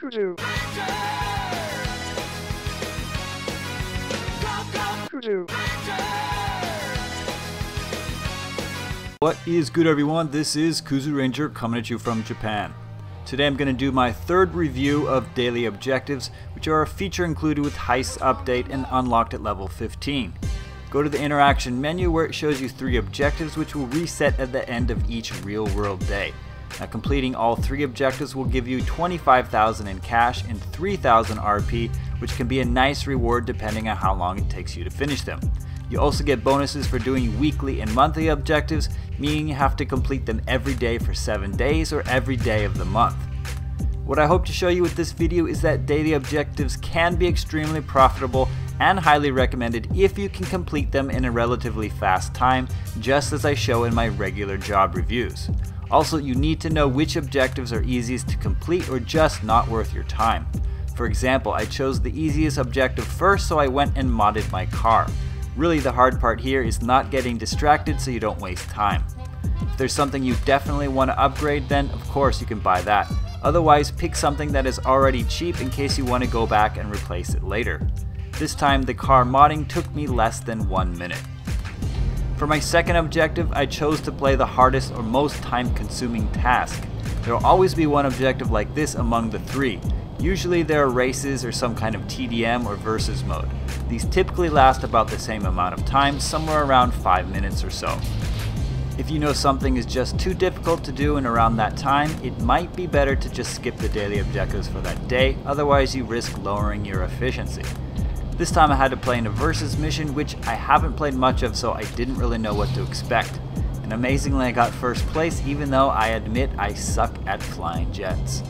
Kuzu. Kuzu. What is good, everyone? This is Kuzu Ranger coming at you from Japan. Today I'm going to do my third review of daily objectives, which are a feature included with Heists update and unlocked at level 15. Go to the interaction menu where it shows you 3 objectives which will reset at the end of each real world day. Now, completing all 3 objectives will give you 25,000 in cash and 3,000 RP, which can be a nice reward depending on how long it takes you to finish them. You also get bonuses for doing weekly and monthly objectives, meaning you have to complete them every day for 7 days or every day of the month. What I hope to show you with this video is that daily objectives can be extremely profitable and highly recommended if you can complete them in a relatively fast time, just as I show in my regular job reviews. Also, you need to know which objectives are easiest to complete or just not worth your time. For example, I chose the easiest objective first, so I went and modded my car. Really, the hard part here is not getting distracted so you don't waste time. If there's something you definitely want to upgrade, then of course you can buy that. Otherwise, pick something that is already cheap in case you want to go back and replace it later. This time, the car modding took me less than 1 minute. For my second objective, I chose to play the hardest or most time-consuming task. There will always be one objective like this among the 3. Usually there are races or some kind of TDM or versus mode. These typically last about the same amount of time, somewhere around 5 minutes or so. If you know something is just too difficult to do in around that time, it might be better to just skip the daily objectives for that day, otherwise you risk lowering your efficiency. This time I had to play in a versus mission, which I haven't played much of, so I didn't really know what to expect. And amazingly I got first place, even though I admit I suck at flying jets.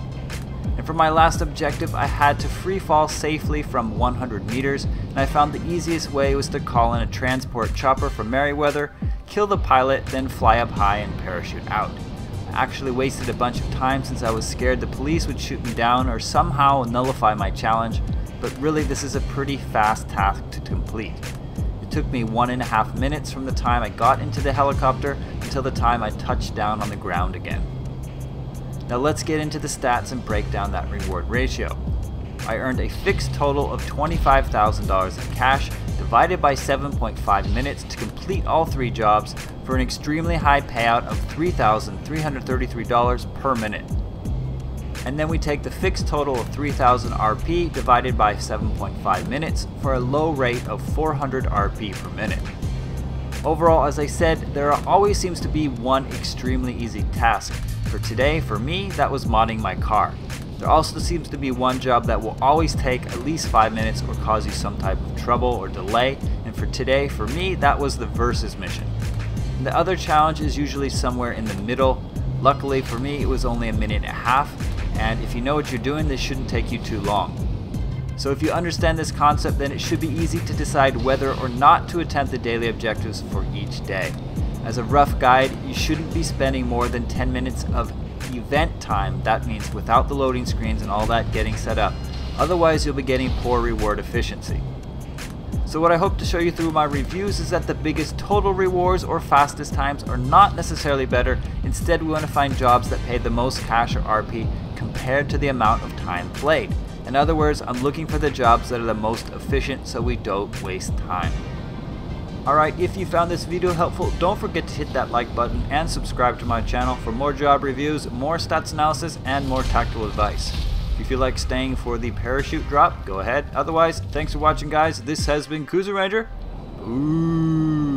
And for my last objective, I had to free fall safely from 100 meters, and I found the easiest way was to call in a transport chopper from Merryweather, kill the pilot, then fly up high and parachute out. I actually wasted a bunch of time since I was scared the police would shoot me down or somehow nullify my challenge, but really this is a pretty fast task to complete. It took me 1.5 minutes from the time I got into the helicopter until the time I touched down on the ground again. Now let's get into the stats and break down that reward ratio. I earned a fixed total of $25,000 in cash divided by 7.5 minutes to complete all 3 jobs for an extremely high payout of $3,333 per minute. And then we take the fixed total of 3,000 RP divided by 7.5 minutes for a low rate of 400 RP per minute. Overall, as I said, there always seems to be one extremely easy task. For today, for me, that was modding my car. There also seems to be one job that will always take at least 5 minutes or cause you some type of trouble or delay, and for today, for me, that was the versus mission. And the other challenge is usually somewhere in the middle. Luckily for me, it was only 1.5 minutes, and if you know what you're doing, this shouldn't take you too long. So if you understand this concept, then it should be easy to decide whether or not to attempt the daily objectives for each day. As a rough guide, you shouldn't be spending more than 10 minutes of event time. That means without the loading screens and all that getting set up. Otherwise, you'll be getting poor reward efficiency. So what I hope to show you through my reviews is that the biggest total rewards or fastest times are not necessarily better. Instead, we want to find jobs that pay the most cash or RP compared to the amount of time played. In other words, I'm looking for the jobs that are the most efficient so we don't waste time. Alright, if you found this video helpful, don't forget to hit that like button and subscribe to my channel for more job reviews, more stats analysis, and more tactical advice. If you feel like staying for the parachute drop, go ahead. Otherwise, thanks for watching, guys. This has been Kuzu Ranger. Ooh.